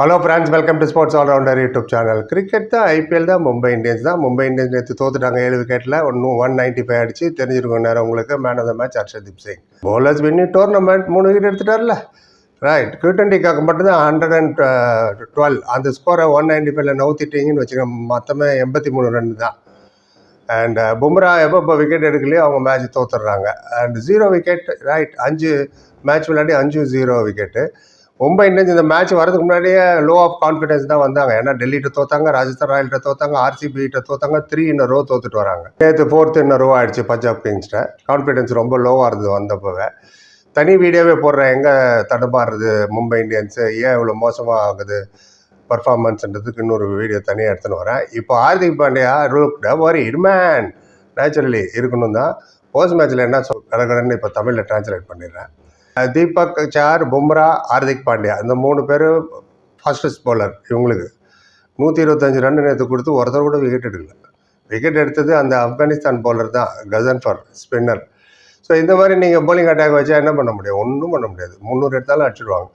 Hello friends, welcome to sports allrounder YouTube channel. Cricket தான், IPL தான், Mumbai Indians தான். Mumbai Indians நேற்று தோத்துட்டாங்க 7 விக்கெட்டில். 195 அடிச்சு தெரிஞ்சிருக்கும் நேரம் உங்களுக்கு. Man of the match Harshdeep Singh. Bowlers winning tournament 3 wicket எடுத்துட்டார்ல. ரைட், Q20க்காக மட்டும்தான் 112 அந்த ஸ்கோரை 195ல் நவுத்திட்டீங்கன்னு வச்சுக்கோங்க. மொத்தமே 83 ரன் தான். அண்ட் பும்ரா எப்போ விக்கெட் எடுக்கலையோ அவங்க மேட்ச் தோத்துடுறாங்க. And 0 wicket. ரைட், 5 மேட்ச் விளையாடி 5-0 விக்கெட்டு. மும்பை இந்தியன்ஸ் இந்த மேட்ச் வரதுக்கு முன்னாடியே லோ ஆஃப் கான்ஃபிடன்ஸ் தான் வந்தாங்க. ஏன்னா டெல்லிகிட்ட தோத்தாங்க, ராஜஸ்தான் ராயல்கிட்ட தோத்தாங்க, RCB-கிட்ட தோத்தாங்க, 3 in a row தோத்துட்டு வராங்க. நேற்று 4th in a row ஆயிடுச்சு பஞ்சாப் கிங்ஸ்கிட்ட. கான்ஃபிடன்ஸ் ரொம்ப லோவாக இருந்தது வந்தப்போவே. தனி வீடியோவே போடுறேன், எங்கே தடுமாறுறது மும்பை இந்தியன்ஸு, ஏன் இவ்வளோ மோசமாக ஆகுது பர்ஃபார்மன்ஸ்ன்றதுக்கு இன்னொரு வீடியோ தனியாக எடுத்துன்னு வரேன். இப்போ ஹார்திக் பாண்டியா வரி மேன் நேச்சுரலி இருக்கணும் தான். போஸ்ட் மேட்ச்சில் என்ன கடற்கடன்னு இப்போ தமிழில் டிரான்ஸ்லேட் பண்ணிடுறேன். தீபக் சார், பும்ரா, ஹார்திக் பாண்டியா இந்த 3 பேர் ஃபாஸ்டஸ்ட் பவுலர். இவங்களுக்கு 125 ரன் நேற்று கொடுத்து ஒருத்தர் கூட விக்கெட் எடுக்கல. விக்கெட் எடுத்தது அந்த ஆப்கானிஸ்தான் பவுலர் தான், கசன்ஃபர் ஸ்பின்னர். ஸோ இந்த மாதிரி நீங்கள் போலிங் அட்டாக் வச்சா என்ன பண்ண முடியும்? ஒன்றும் பண்ண முடியாது. 300 எடுத்தாலும் அடிச்சிடுவாங்க.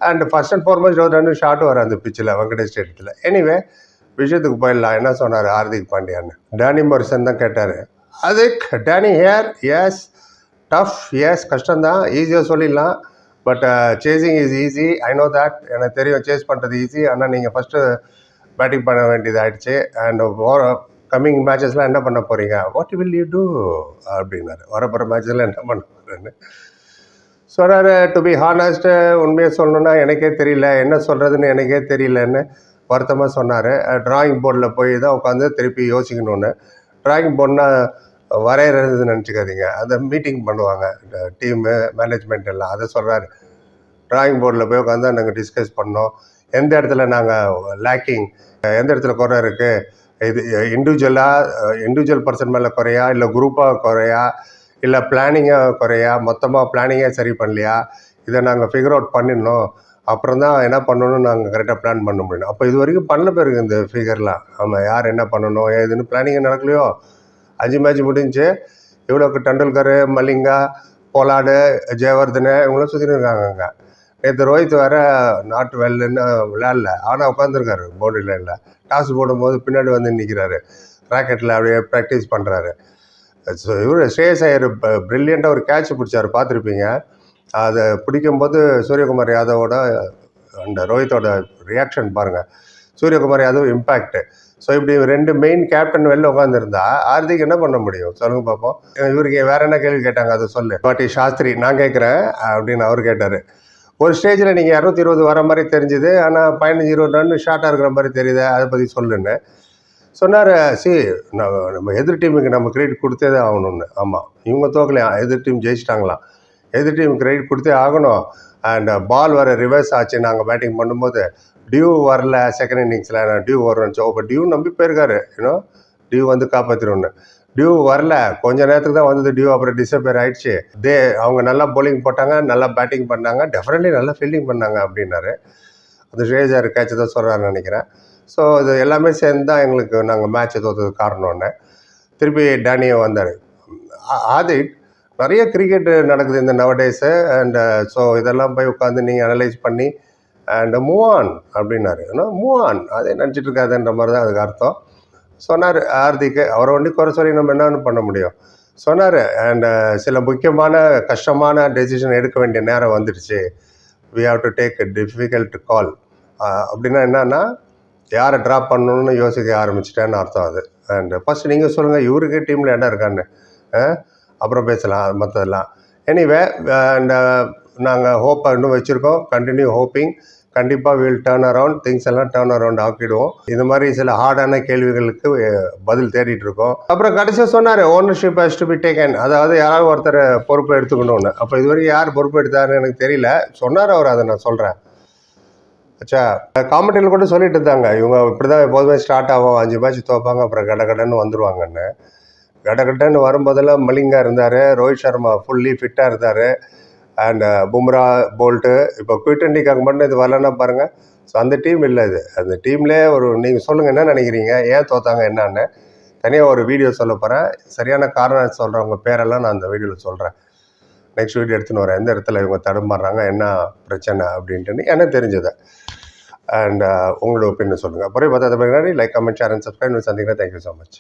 And first and foremost 22 shot வர அந்த பிச்சில் வெங்கடேஷ் ஸ்டேடியத்தில். எனிவே விஷயத்துக்கு போயிடலாம். என்ன சொன்னார் ஹார்திக் பாண்டியான்னு? டேனி மோரிசன் தான் கேட்டார். அதுக்கு Danny Hair, yes tough, yes கஷ்டம்தான், ஈஸியாக சொல்லிடலாம். But chasing is easy, I know that. எனக்கு தெரியும் சேஸ் பண்ணுறது ஈஸி. ஆனால் நீங்கள் ஃபஸ்ட்டு பேட்டிங் பண்ண வேண்டியது ஆகிடுச்சு. அண்ட் கம்மிங் மேட்சஸ்லாம் என்ன பண்ண போகிறீங்க, வாட் வில் யூ டூ அப்படின்னாரு. வரப்போகிற மேட்சஸ்லாம் என்ன பண்ண போகிறேன்னு சொன்னார். டு பி ஹானஸ்ட், உண்மையாக சொல்லணுன்னா எனக்கே தெரியல, என்ன சொல்கிறதுன்னு எனக்கே தெரியலன்னு வருத்தமாக சொன்னார். ட்ராயிங் போர்டில் போய் தான் உட்காந்து திருப்பி யோசிக்கணுன்னு. ட்ராயிங் போர்டுனா வரைகிறதுன்னு நினச்சிக்காதீங்க, அதை மீட்டிங் பண்ணுவாங்க டீமு மேனேஜ்மெண்ட் எல்லாம். அதை சொல்கிறாரு. ட்ராயிங் போர்டில் போய் உட்காந்து நாங்கள் டிஸ்கஸ் பண்ணோம். எந்த இடத்துல நாங்கள் லேக்கிங், எந்த இடத்துல குறை இருக்குது, இது இண்டிவிஜுவல் பர்சன் மேலே குறையா, இல்லை குரூப்பாக குறையா, இல்லை பிளானிங்காக குறையா, மொத்தமாக பிளானிங்கே சரி பண்ணலையா, இதை நாங்கள் ஃபிகர் அவுட் பண்ணிடணும். அப்புறம் தான் என்ன பண்ணணும்னு நாங்கள் கரெக்டாக பிளான் பண்ண முடியும். அப்போ இது வரைக்கும் பண்ண பேருக்கு இந்த ஃபிகர்லாம். ஆமாம், யார் என்ன பண்ணணும் ஏதுன்னு பிளானிங்கே நடக்கலையோ. 5 மேட்ச் முடிஞ்சு இவ்வளோக்கு டெண்டுல்கர், மலிங்கா, போலாடு, ஜெயவர்தனை இவங்களாம் சுற்றின்னு இருக்காங்க. நேற்று ரோஹித் வேறு நாட்டு வெல்லுன்னு விளையாடல, ஆனால் உட்காந்துருக்காரு பவுண்டரி லைனில். டாஸ் போடும்போது பின்னாடி வந்து நிற்கிறாரு, ராக்கெட்டில் அப்படியே ப்ராக்டிஸ் பண்ணுறாரு. ஸோ இவர் ஸ்ரேயஸ் ஐயர் ப்ரில்லியண்ட்டாக ஒரு கேட்ச் பிடிச்சார், பார்த்துருப்பீங்க. அதை பிடிக்கும்போது சூரியகுமார் யாதவோட அந்த ரோஹித்தோட ரியாக்ஷன் பாருங்கள். சூரியகுமார் யாதவ் இம்பேக்ட். ஸோ இப்படி 2 மெயின் கேப்டன் வெளில உட்காந்துருந்தா ஹார்திக் என்ன பண்ண முடியும் சொல்லுங்க பார்ப்போம். இவருக்கு வேற என்ன கேள்வி கேட்டாங்க அதை சொல்லு. பாட்டி சாஸ்திரி, நான் கேட்குறேன் அப்படின்னு அவர் கேட்டார். ஒரு ஸ்டேஜில் நீங்கள் 220 வர மாதிரி தெரிஞ்சுது, ஆனால் 15-20 ரன் ஷார்ட்டாக இருக்கிற மாதிரி தெரியுது, அதை பற்றி சொல்லுன்னு சொன்னார். நம்ம எதிர் டீமுக்கு நம்ம கிரெடிட் கொடுத்தே தான் ஆகணும்னு. ஆமாம், இவங்க தோக்கலையாம், எதிர் டீம் ஜெயிச்சிட்டாங்களாம். எதிர் டீம் கிரெடிட் கொடுத்தே ஆகணும். அண்ட் பால் வர ரிவர்ஸ் ஆச்சு. நாங்கள் பேட்டிங் பண்ணும்போது டியூ வரல, செகண்ட் இன்னிங்ஸில் டியூ வரும்னு. இப்போ டியூ நம்பி போயிருக்காரு, ஏன்னா டியூ வந்து காப்பாற்றிடும்னு. டியூ வரல, கொஞ்ச நேரத்துக்கு தான் வந்தது டியூ, அப்புறம் டிஸப்பியர் ஆகிடுச்சு. அவங்க நல்லா bowling போட்டாங்க, நல்லா பேட்டிங் பண்ணாங்க, டெஃபினெட்லி நல்லா ஃபீல்டிங் பண்ணாங்க அப்படின்னாரு. அது ஸ்ரேயஸ் கேட்ச் தான் சொல்கிறாருன்னு நினைக்கிறேன். ஸோ இது எல்லாமே சேர்ந்து தான் எங்களுக்கு நாங்கள் மேட்ச்சை தோற்றதுக்கு காரணம்னு. திருப்பி டேனியோ வந்தார். ஆதிக், நிறைய கிரிக்கெட் நடக்குது இந்த நவடேஸு. அண்ட் ஸோ இதெல்லாம் போய் உட்காந்து நீங்கள் அனலைஸ் பண்ணி அண்ட் மூவ் ஆன் அப்படின்னாரு. ஏன்னா மூவ் ஆன், அதே நினச்சிட்டு இருக்காதுன்ற மாதிரி தான் அதுக்கு அர்த்தம் சொன்னார் ஹார்திக்கு. அவரை ஒண்டி குறை சொல்லி நம்ம என்னன்னு பண்ண முடியும் சொன்னார். அண்ட் சில முக்கியமான கஷ்டமான டெசிஷன் எடுக்க வேண்டிய நேரம் வந்துடுச்சு. We have to take difficult call. அப்படின்னா என்னன்னா, யாரை ட்ராப் பண்ணணும்னு யோசிக்க ஆரம்பிச்சிட்டேன்னு அர்த்தம் அது. அண்ட் ஃபஸ்ட் நீங்கள் சொல்லுங்கள், இவருக்கு டீமில் இடம் இருக்கான்னு, அப்புறம் பேசலாம் மற்றதெல்லாம். எனிவே, அண்ட் நாங்கள் ஹோப்பை இன்னும் வச்சுருக்கோம். Continue hoping. கண்டிப்பாக வில் டேர்ன் அரவுண்ட், திங்ஸ் எல்லாம் டேர்ன் அரவுண்ட் ஆக்கிடுவோம். இது மாதிரி சில ஹார்டான கேள்விகளுக்கு பதில் தேடிட்டு இருக்கோம். அப்புறம் கடைசியாக சொன்னார், ownership has to be taken. அதாவது யாராவது ஒருத்தர் பொறுப்பை எடுத்துக்கணும்னு. அப்போ இது வரைக்கும் யார் பொறுப்பு எடுத்தாருன்னு எனக்கு தெரியல, சொன்னார் அவர். அதை நான் சொல்கிறேன். ஆச்சா, காமெண்டியில் கூட சொல்லிட்டு இருந்தாங்க, இவங்க இப்படி தான் எப்போதுமே ஸ்டார்ட் ஆகும், 5 மேட்ச் தோப்பாங்க, அப்புறம் கடகடன்னு வந்துடுவாங்கன்னு. கடகடன்னு வரும்போதெல்லாம் மலிங்கா இருந்தார், ரோஹித் சர்மா ஃபுல்லி ஃபிட்டாக இருந்தார், அண்ட் பும்ரா, போல்ட்டு. இப்போ Q20க்காக மட்டும் இது வரலன்னா பாருங்கள். ஸோ அந்த டீம் இல்லை இது. அந்த டீம்லேயே நீங்கள் சொல்லுங்கள் என்ன நினைக்கிறீங்க, ஏன் தோத்தாங்க என்னான்னு தனியாக ஒரு வீடியோ சொல்ல போகிறேன். சரியான காரணம் சொல்கிறவங்க பேரெல்லாம் நான் அந்த வீடியோவில் சொல்கிறேன். நெக்ஸ்ட் வீடியோ எடுத்துன்னு வரேன், எந்த இடத்துல இவங்க தடுமாறுறாங்க, என்ன பிரச்சனை அப்படின்ட்டு எனக்கு தெரிஞ்சதை. அண்ட் உங்களோட ஒப்பீனியன் சொல்லுங்கள். அப்புறம் பார்த்தா like comment share and subscribe சந்திக்கிறேன். Thank you so much.